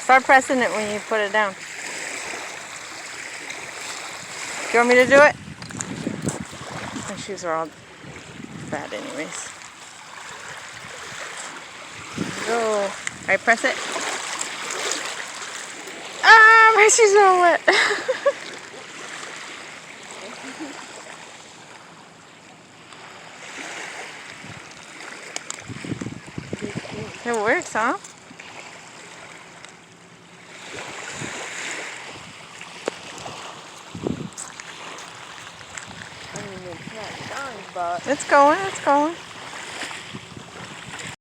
Start pressing it when you put it down. Do you want me to do it? My shoes are all bad anyways. Go. Alright, press it. Ah, my shoes are all wet. It works, huh? I mean, it's not done, but It's going, it's going.